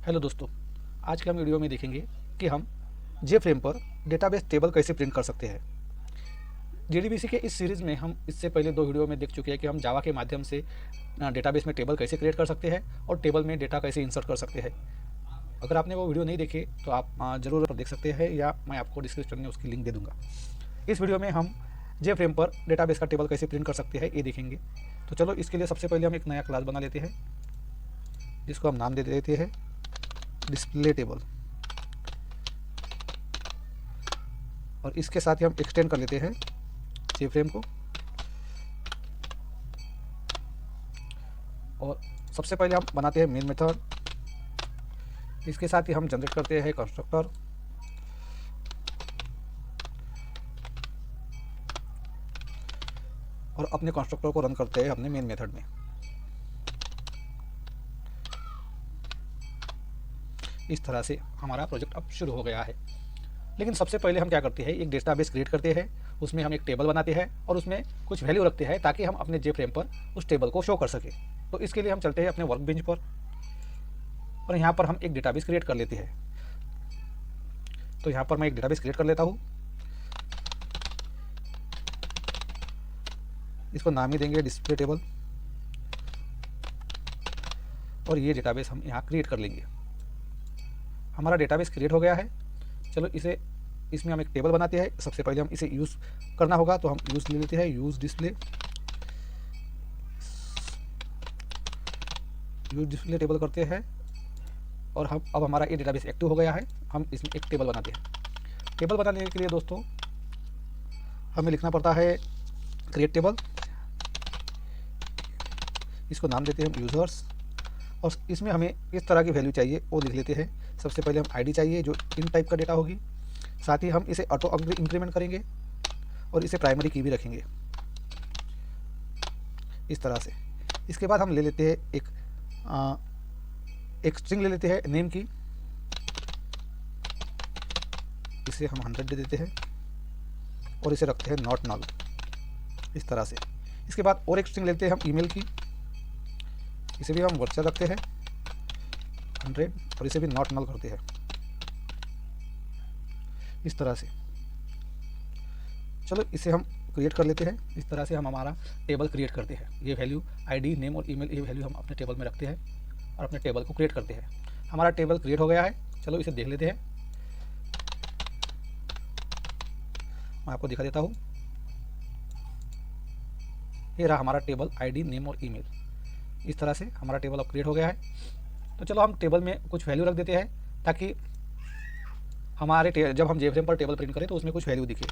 Hello दोस्तों, आज के हम वीडियो में देखेंगे कि हम जे फ्रेम पर डेटाबेस टेबल कैसे प्रिंट कर सकते हैं। जेडीबीसी के इस सीरीज़ में हम इससे पहले 2 वीडियो में देख चुके हैं कि हम जावा के माध्यम से डेटाबेस में टेबल कैसे क्रिएट कर सकते हैं और टेबल में डेटा कैसे इंसर्ट कर सकते हैं। अगर आपने वो वीडियो नहीं देखे तो आप ज़रूर देख सकते हैं या मैं आपको डिस्क्रिप्शन में उसकी लिंक दे दूँगा। इस वीडियो में हम जे फ्रेम पर डेटाबेस का टेबल कैसे प्रिंट कर सकते हैं ये देखेंगे। तो चलो इसके लिए सबसे पहले हम एक नया क्लास बना लेते हैं जिसको हम नाम दे देते हैं डिस्प्ले टेबल, और इसके साथ ही हम एक्सटेंड कर लेते हैं जे फ्रेम को। और सबसे पहले हम बनाते हैं मेन मेथड, इसके साथ ही हम जनरेट करते हैं कंस्ट्रक्टर और अपने कंस्ट्रक्टर को रन करते हैं अपने मेन मेथड में। इस तरह से हमारा प्रोजेक्ट अब शुरू हो गया है। लेकिन सबसे पहले हम क्या करते हैं, एक डेटाबेस क्रिएट करते हैं, उसमें हम एक टेबल बनाते हैं और उसमें कुछ वैल्यू रखते हैं ताकि हम अपने जे फ्रेम पर उस टेबल को शो कर सकें। तो इसके लिए हम चलते हैं अपने वर्क बेंच पर और यहाँ पर हम एक डेटाबेस क्रिएट कर लेते हैं। तो यहाँ पर मैं एक डेटाबेस क्रिएट कर लेता हूँ, इसको नाम ही देंगे डिस्प्ले टेबल, और ये डेटाबेस हम यहाँ क्रिएट कर लेंगे। हमारा डेटाबेस क्रिएट हो गया है। चलो इसमें हम एक टेबल बनाते हैं। सबसे पहले हम इसे यूज़ करना होगा, तो हम यूज़ ले लेते हैं, यूज़ डिस्प्ले टेबल करते हैं। और हम अब हमारा ये डेटाबेस एक्टिव हो गया है। हम इसमें एक टेबल बनाते हैं। टेबल बनाने के लिए दोस्तों हमें लिखना पड़ता है क्रिएट टेबल, इसको नाम देते हैं हम यूज़र्स, और इसमें हमें इस तरह की वैल्यू चाहिए वो लिख लेते हैं। सबसे पहले हम आईडी चाहिए जो इन टाइप का डेटा होगी, साथ ही हम इसे ऑटो इंक्रीमेंट करेंगे और इसे प्राइमरी की भी रखेंगे इस तरह से। इसके बाद हम ले लेते हैं एक स्ट्रिंग ले लेते हैं नेम की, इसे हम 100 दे देते हैं और इसे रखते हैं नॉट नल इस तरह से। इसके बाद और एक स्ट्रिंग लेते हैं हम ईमेल की, इसे भी हम वर्चर रखते हैं 100 और इसे भी नॉट नल करते हैं इस तरह से। चलो इसे हम क्रिएट कर लेते हैं। इस तरह से हम हमारा टेबल क्रिएट करते हैं। ये वैल्यू आईडी, नेम और ईमेल, ये वैल्यू हम अपने टेबल में रखते हैं और अपने टेबल को क्रिएट करते हैं। हमारा टेबल क्रिएट हो गया है। चलो इसे देख लेते हैं, मैं आपको दिखा देता हूँ। ये रहा हमारा टेबल, आईडी, नेम और ईमेल। इस तरह से हमारा टेबल अब क्रिएट हो गया है। तो चलो हम टेबल में कुछ वैल्यू रख देते हैं ताकि हमारे जब हम जेफ्रेम पर टेबल प्रिंट करें तो उसमें कुछ वैल्यू दिखे।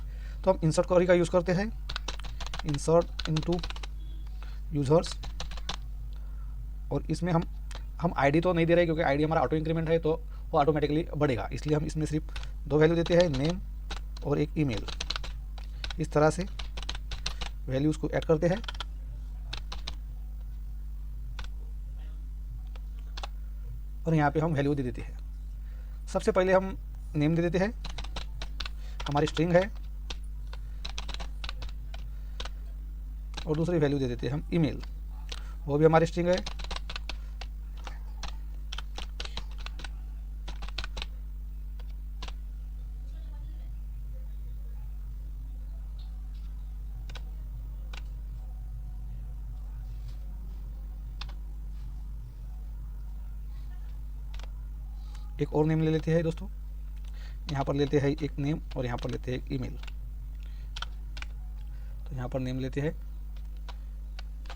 तो हम इंसर्ट क्वेरी का यूज़ करते हैं, इंसर्ट इनटू यूज़र्स, और इसमें हम आईडी तो नहीं दे रहे क्योंकि आईडी हमारा ऑटो इंक्रीमेंट है, तो वो ऑटोमेटिकली बढ़ेगा, इसलिए हम इसमें सिर्फ 2 वैल्यू देते हैं, नेम और एक ईमेल। इस तरह से वैल्यूज़ को ऐड करते हैं और यहाँ पे हम वैल्यू दे देते हैं। सबसे पहले हम नेम दे देते हैं, हमारी स्ट्रिंग है, और दूसरी वैल्यू दे देते हैं हम ईमेल, वो भी हमारी स्ट्रिंग है। एक और नेम ले लेते हैं दोस्तों, यहाँ पर लेते हैं एक नेम और यहाँ पर लेते हैं एक ईमेल। तो यहाँ पर नेम लेते हैं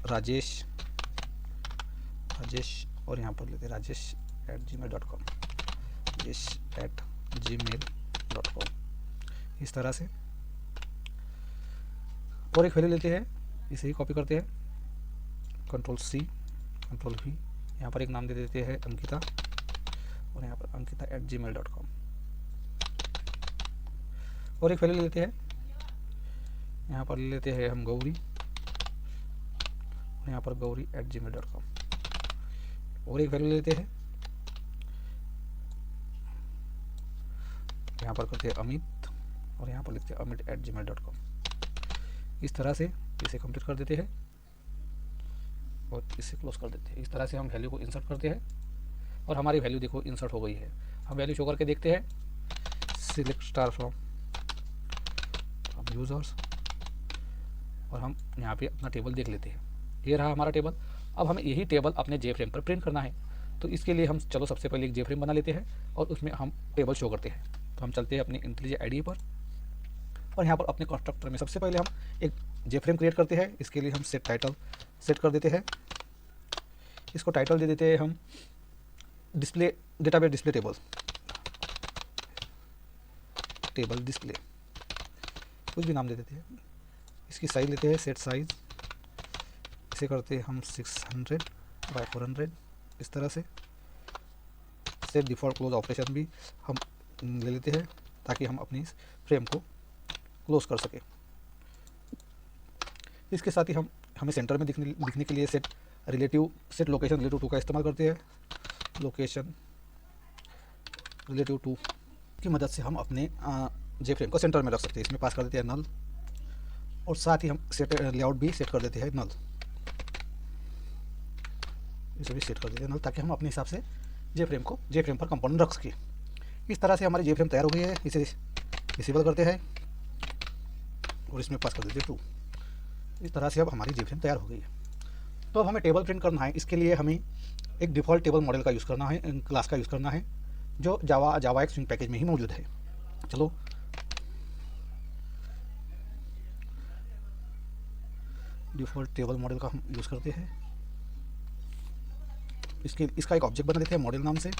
राजेश और यहाँ पर लेते हैं rajesh@gmail.com, rajesh@gmail.com। इस तरह से और एक वैल्यू लेते हैं, इसे ही कॉपी करते हैं, Ctrl+C Ctrl+V, यहाँ पर एक नाम दे देते हैं अंकिता और यहाँ पर अंकिता@gmail.com। और एक वैल्यू लेते हैं, यहाँ पर लेते हैं हम गौरी और यहाँ पर गौरी@gmail.com। और एक वैल्यू लेते हैं, यहाँ पर करते हैं अमित और यहाँ पर लिखते हैं amit@gmail.com। इस तरह से इसे कंप्लीट कर देते हैं और इसे क्लोज कर देते हैं। इस तरह से हम वैल्यू को इंसर्ट करते हैं और हमारी वैल्यू देखो इंसर्ट हो गई है। हम वैल्यू शो करके देखते हैं, सिलेक्ट स्टार फ्रॉम यूज़र्स, और हम यहाँ पे अपना टेबल देख लेते हैं। ये रहा हमारा टेबल। अब हमें यही टेबल अपने जे फ्रेम पर प्रिंट करना है, तो इसके लिए हम चलो सबसे पहले एक जे फ्रेम बना लेते हैं और उसमें हम टेबल शो करते हैं। तो हम चलते हैं अपनी इंटेलिजेंट आईडी पर, और यहाँ पर अपने कंस्ट्रक्टर में सबसे पहले हम एक जे फ्रेम क्रिएट करते हैं। इसके लिए हम सेट टाइटल सेट कर देते हैं। इसको टाइटल दे देते हैं हम display database display table display, कुछ भी नाम दे देते हैं। इसकी साइज लेते हैं सेट साइज, इसे करते हैं हम 600 बाय 400 इस तरह से। सेट डिफ़ॉल्ट क्लोज ऑपरेशन भी हम ले लेते हैं ताकि हम अपनी फ्रेम को क्लोज कर सकें। इसके साथ ही हमें सेंटर में दिखने के लिए सेट लोकेशन रिलेटिव टू का इस्तेमाल करते हैं। लोकेशन रिलेटिव टू की मदद से हम अपने जे फ्रेम को सेंटर में रख सकते हैं। इसमें पास कर देते हैं नल, और साथ ही हम सेट लेआउट भी सेट कर देते हैं नल, इसे भी सेट कर देते हैं नल, ताकि हम अपने हिसाब से जे फ्रेम पर कंपोनेंट रख सकें। इस तरह से हमारी जे फ्रेम तैयार हो गई है। इसे डिसेबल करते हैं और इसमें पास कर देते हैं 2। इस तरह से अब हमारी जे फ्रेम तैयार हो गई है। तो अब हमें टेबल प्रिंट करना है। इसके लिए हमें एक डिफ़ॉल्ट टेबल मॉडल का यूज़ करना है, क्लास का यूज़ करना है, जो जावा एक स्विंग पैकेज में ही मौजूद है। चलो डिफ़ॉल्ट टेबल मॉडल का हम यूज़ करते हैं। इसका एक ऑब्जेक्ट बना देते हैं मॉडल नाम से।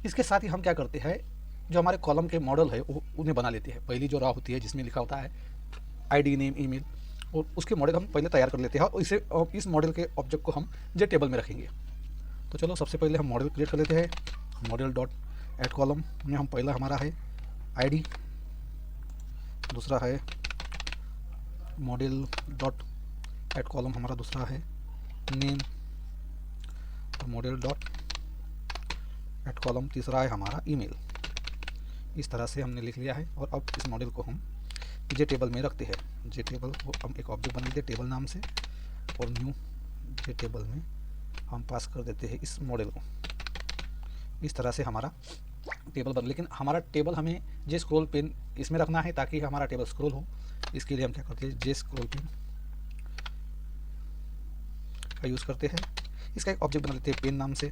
इसके साथ ही हम क्या करते हैं, जो हमारे कॉलम के मॉडल है उन्हें बना लेते हैं। पहली जो रॉ होती है जिसमें लिखा होता है आईडी, नेम, ईमेल, और उसके मॉडल हम पहले तैयार कर लेते हैं, और इस मॉडल के ऑब्जेक्ट को हम जे टेबल में रखेंगे। तो चलो सबसे पहले हम मॉडल क्रिएट कर लेते हैं। मॉडल डॉट एड कॉलम में हम पहला हमारा है आईडी, दूसरा है मॉडल डॉट एड कॉलम हमारा दूसरा है name, model dot ed column तीसरा है हमारा ईमेल। इस तरह से हमने लिख लिया है, और अब इस मॉडल को हम जे टेबल में रखते हैं। जे टेबल को हम एक ऑब्जेक्ट बना लेते हैं टेबल नाम से, और न्यू जे टेबल में हम पास कर देते हैं इस मॉडल को। इस तरह से हमारा टेबल बन, लेकिन हमारा टेबल हमें जे स्क्रॉल पेन इसमें रखना है ताकि हमारा टेबल स्क्रॉल हो। इसके लिए हम क्या करते हैं, जे स्क्रॉल पेन का यूज़ करते हैं। इसका एक ऑब्जेक्ट बना लेते हैं पेन नाम से,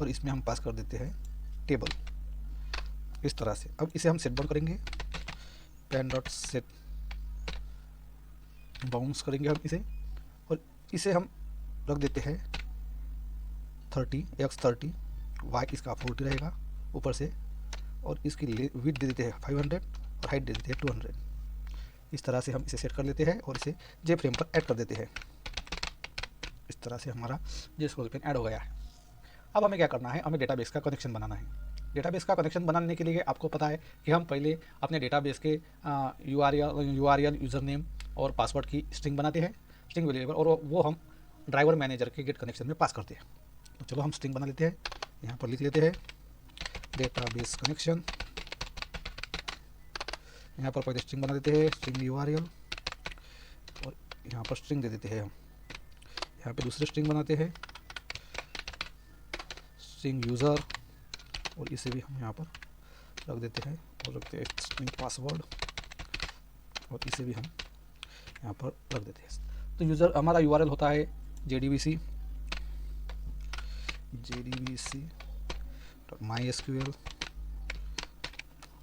और इसमें हम पास कर देते हैं टेबल। इस तरह से अब इसे हम सेट बाउंड करेंगे, पेन डॉट सेट बाउंस करेंगे हम इसे, और इसे हम रख देते हैं 30 x 30, y इसका 40 रहेगा ऊपर से, और इसकी विड्थ दे देते हैं 500 और हाइट दे देते हैं 200। इस तरह से हम इसे सेट कर लेते हैं और इसे जे फ्रेम पर ऐड कर देते हैं। इस तरह से हमारा जे स्क्रॉल पेन ऐड हो गया है। अब हमें क्या करना है, हमें डेटाबेस का कनेक्शन बनाना है। डेटाबेस का कनेक्शन बनाने के लिए आपको पता है कि हम पहले अपने डेटाबेस के URL यूज़र नेम और पासवर्ड की स्ट्रिंग बनाते हैं, स्ट्रिंग वेरिएबल, और वो हम ड्राइवर मैनेजर के गेट कनेक्शन में पास करते हैं। तो चलो हम स्ट्रिंग बना लेते हैं। यहाँ पर लिख लेते हैं डेटाबेस कनेक्शन। यहाँ पर पहले स्ट्रिंग बना देते हैं, स्ट्रिंग URL, और यहाँ पर स्ट्रिंग दे देते हैं हम। यहाँ पे दूसरे स्ट्रिंग बनाते हैं स्ट्रिंग यूज़र, और इसे भी हम यहाँ पर रख देते हैं, और रखते हैं स्ट्रिंग पासवर्ड, और इसे भी हम यहाँ पर रख देते हैं। तो यूज़र हमारा URL होता है JDBC mysql,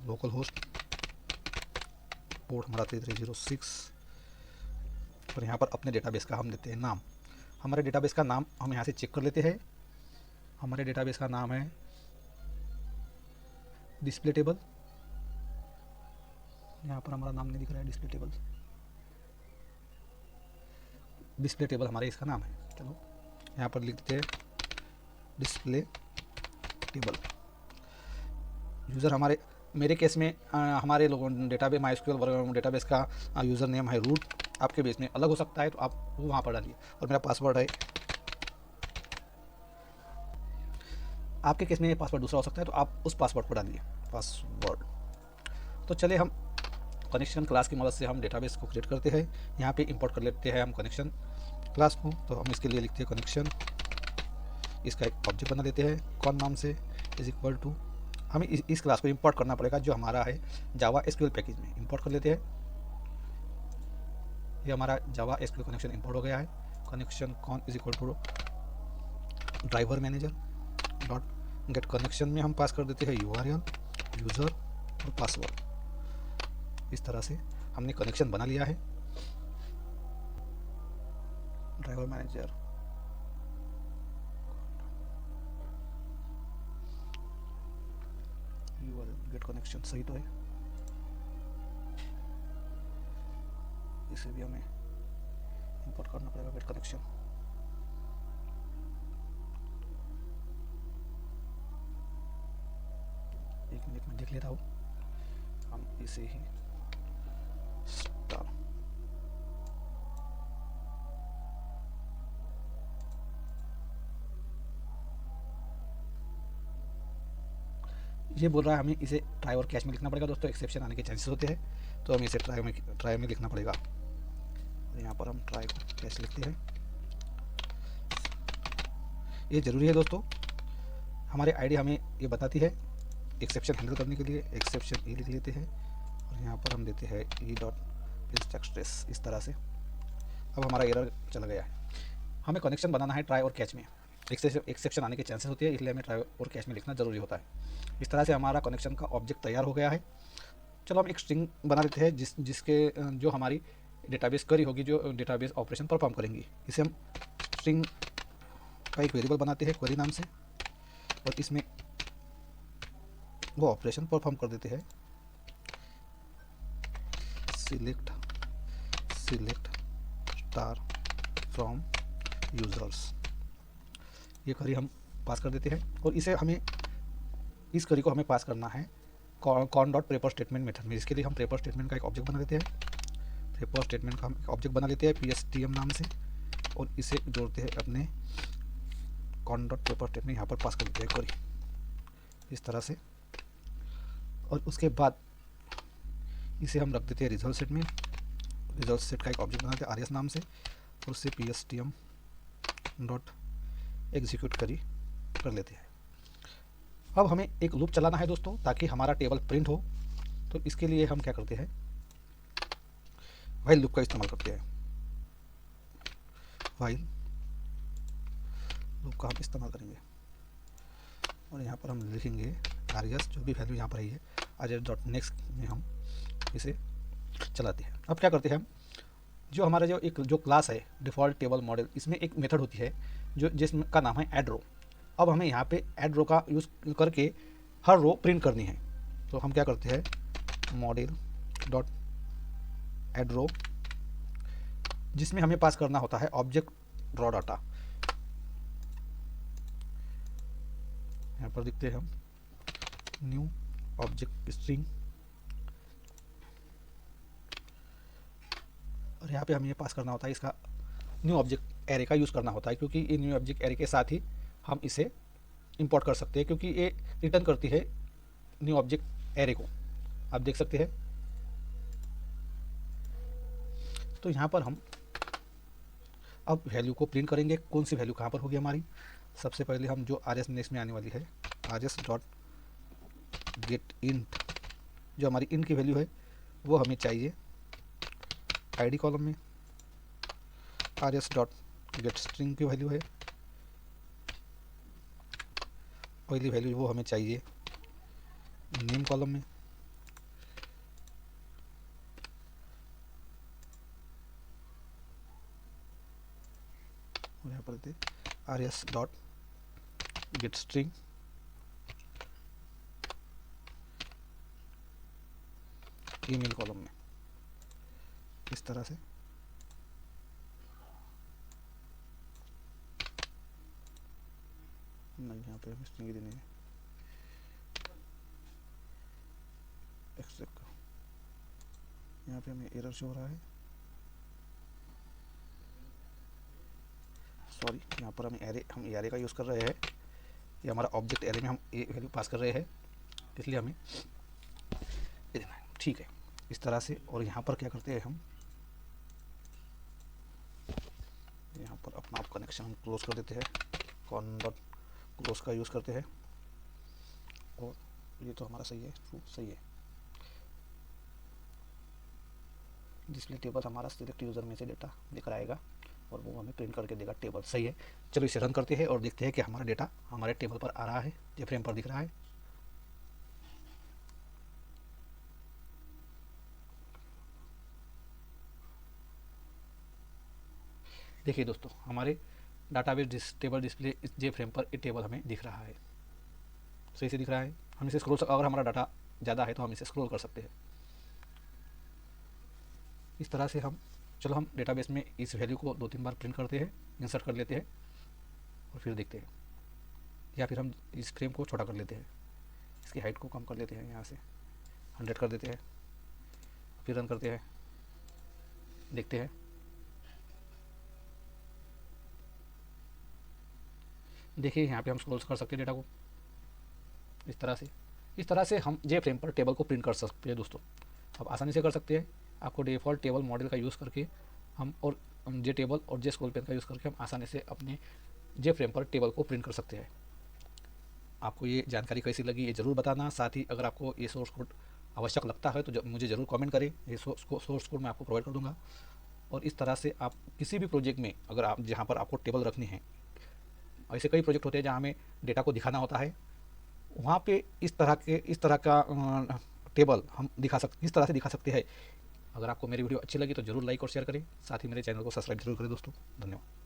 local host, port हमारा 3306, और यहाँ पर अपने डेटाबेस का हम देते हैं नाम। हमारे डेटाबेस का नाम हम यहाँ से चेक कर लेते हैं। हमारे डेटाबेस का नाम है डिस्प्ले टेबल। यहाँ पर हमारा नाम नहीं दिख रहा है, डिस्प्ले टेबल हमारे इसका नाम है। चलो यहाँ पर लिख देते हैं डिस्प्ले टेबल। यूज़र मेरे केस में हमारे लोगों डेटाबेस MySQL डेटाबेस का यूज़र नेम है रूट। आपके बेस में अलग हो सकता है, तो आप वो वहाँ पर डालिए। और मेरा पासवर्ड है, आपके केस में पासवर्ड दूसरा हो सकता है, तो आप उस पासवर्ड को डालिए, पासवर्ड। तो चलिए हम कनेक्शन क्लास की मदद से हम डेटाबेस को क्रिएट करते हैं। यहाँ पे इंपोर्ट कर लेते हैं हम कनेक्शन क्लास को। तो हम इसके लिए लिखते हैं कनेक्शन, इसका एक ऑब्जेक्ट बना लेते हैं कौन नाम से इज इक्वल टू, हमें इस क्लास को इंपोर्ट करना पड़ेगा जो हमारा है जावा एसक्यूएल पैकेज में। इंपोर्ट कर लेते हैं, ये हमारा जावा एसक्यूएल कनेक्शन इंपोर्ट हो गया है। कनेक्शन कौन is equal to driver manager dot get connection में हम पास कर देते हैं यूआरएल, यूज़र और पासवर्ड। इस तरह से हमने कनेक्शन बना लिया है। Driver manager URL get connection सही तो है, इसे भी हमें इंपोर्ट करना पड़ेगा गेट कनेक्शन। एक मिनट में देख लेता हूँ, हम इसे ही स्टार ये बोल रहा है हमें इसे ट्राई और कैच में लिखना पड़ेगा दोस्तों, एक्सेप्शन आने के चांसेस होते हैं, तो हमें इसे ट्राई में लिखना पड़ेगा। यहाँ पर हम ट्राई कैच लिखते हैं, ये ज़रूरी है दोस्तों। हमारे आईडी हमें ये बताती है एक्सेप्शन हैंडल करने के लिए, एक्सेप्शन ई लिख लेते हैं और यहाँ पर हम देते हैं ई डॉट इंस्ट्रक्ट्रेस। इस तरह से अब हमारा एरर चला गया है। हमें कनेक्शन बनाना है ट्राई और कैच में, एक्सेप्शन आने के चांसेस होते हैं, इसलिए हमें ट्राई और कैच में लिखना ज़रूरी होता है। इस तरह से हमारा कनेक्शन का ऑब्जेक्ट तैयार हो गया है। चलो हम एक स्ट्रिंग बना देते हैं जिसके जो हमारी डेटाबेस क्वेरी होगी, जो डेटाबेस ऑपरेशन परफॉर्म करेंगी। इसे हम स्ट्रिंग का एक वेरिएबल बनाते हैं क्वेरी नाम से और इसमें वो ऑपरेशन परफॉर्म कर देते हैं सिलेक्ट स्टार फ्रॉम यूज़र्स। ये क्वेरी हम पास कर देते हैं और इसे हमें इस क्वेरी को हमें पास करना है cone dot prefer statement method में। इसके लिए हम प्रेपर स्टेटमेंट का एक ऑब्जेक्ट बना देते हैं, प्रेपर स्टेटमेंट का हम एक ऑब्जेक्ट बना लेते हैं PSTM नाम से और इसे जोड़ते हैं अपने कॉन डॉट प्रेपर स्टेटमेंट, यहाँ पर पास कर देते हैं क्वेरी इस तरह से। और उसके बाद इसे हम रख देते हैं रिजल्ट सेट में, रिजल्ट सेट का एक ऑब्जेक्ट बनाते हैं RS नाम से और उससे PSTM डॉट एग्जीक्यूट कर लेते हैं। अब हमें एक लूप चलाना है दोस्तों ताकि हमारा टेबल प्रिंट हो। तो इसके लिए हम क्या करते हैं, व्हाइल लूप का इस्तेमाल करते हैं। व्हाइल लूप का हम इस्तेमाल करेंगे और यहाँ पर हम लिखेंगे RS, जो भी वैल्यू यहाँ पर आई है RS डॉट नेक्स्ट में हम इसे चलाते हैं। अब क्या करते हैं हम, जो हमारा जो क्लास है डिफ़ॉल्ट टेबल मॉडल, इसमें एक मेथड होती है जिसका नाम है ऐड रो। अब हमें यहाँ पे ऐड रो का यूज़ करके हर रो प्रिंट करनी है। तो हम क्या करते हैं मॉडल डॉट ऐड रो, जिसमें हमें पास करना होता है ऑब्जेक्ट ड्रॉ डाटा। यहाँ पर देखते हैं हम न्यू ऑब्जेक्ट स्ट्रिंग और यहाँ पे हमें ये पास करना होता है इसका न्यू ऑब्जेक्ट एरे का यूज़ करना होता है, क्योंकि ये न्यू ऑब्जेक्ट एरे के साथ ही हम इसे इंपोर्ट कर सकते हैं, क्योंकि ये रिटर्न करती है न्यू ऑब्जेक्ट एरे को, आप देख सकते हैं। तो यहाँ पर हम अब वैल्यू को प्रिंट करेंगे। कौन सी वैल्यू कहाँ पर होगी हमारी, सबसे पहले हम जो RS नेक्स्ट में आने वाली है RS डॉट गेट इंट, जो हमारी इंट की वैल्यू है वो हमें चाहिए आईडी कॉलम में। RS डॉट गेट स्ट्रिंग की वैल्यू है, पहली वैल्यू वो हमें चाहिए नेम कॉलम में। और यहाँ पर देते RS dot gate string email column में, इस तरह से। नहीं, यहाँ पे हमें स्ट्रिंग देनी है एक्सेप्ट। यहाँ पे हमें एरर शो हो रहा है, सॉरी। यहाँ पर हम एरे का यूज़ कर रहे हैं, ये हमारा ऑब्जेक्ट एरे में हम ए वैल्यू पास कर रहे हैं, इसलिए हमें ये देना है। ठीक है, इस तरह से। और यहाँ पर क्या करते हैं, हम यहाँ पर अपना कनेक्शन हम क्लोज कर देते हैं, कॉन्वर्ट क्लोज का यूज़ करते हैं। और ये तो हमारा सही है, ट्रू सही है। डिस्प्ले टेबल हमारा सिलेक्ट यूज़र में से डेटा दिख रहा आएगा और वो हमें प्रिंट करके देगा टेबल, सही है। चलो इसे रन करते हैं और देखते हैं कि हमारा डेटा हमारे टेबल पर आ रहा है, जे फ्रेम पर दिख रहा है। देखिए दोस्तों, हमारे डाटाबेस टेबल डिस्प्ले इस जे फ्रेम पर ये टेबल हमें दिख रहा है, सही से दिख रहा है। हम इसे स्क्रॉल, अगर हमारा डाटा ज़्यादा है तो हम इसे स्क्रॉल कर सकते हैं इस तरह से हम। चलो हम डेटाबेस में इस वैल्यू को 2-3 बार प्रिंट करते हैं, इंसर्ट कर लेते हैं और फिर देखते हैं। या फिर हम इस फ्रेम को छोटा कर लेते हैं, इसकी हाइट को कम कर लेते हैं, यहाँ से 100 कर देते हैं, फिर रन करते हैं, देखते हैं। देखिए यहाँ पे हम स्क्रॉल कर सकते हैं डेटा को इस तरह से। इस तरह से हम जे फ्रेम पर टेबल को प्रिंट कर सकते हैं दोस्तों, आप आसानी से कर सकते हैं। आपको डिफ़ॉल्ट टेबल मॉडल का यूज़ करके हम और जे टेबल और जे स्क्रॉल पेन का यूज़ करके हम आसानी से अपने जे फ्रेम पर टेबल को प्रिंट कर सकते हैं। आपको ये जानकारी कैसी लगी ये ज़रूर बताना। साथ ही अगर आपको ये सोर्स कोड आवश्यक लगता है तो मुझे ज़रूर कमेंट करें, ये सोर्स कोड मैं आपको प्रोवाइड कर दूँगा। और इस तरह से आप किसी भी प्रोजेक्ट में, अगर आप जहाँ पर आपको टेबल रखनी है, ऐसे कई प्रोजेक्ट होते हैं जहाँ हमें डेटा को दिखाना होता है, वहाँ पे इस तरह का टेबल हम इस तरह से दिखा सकते हैं। अगर आपको मेरी वीडियो अच्छी लगी तो ज़रूर लाइक और शेयर करें, साथ ही मेरे चैनल को सब्सक्राइब जरूर करें दोस्तों। धन्यवाद।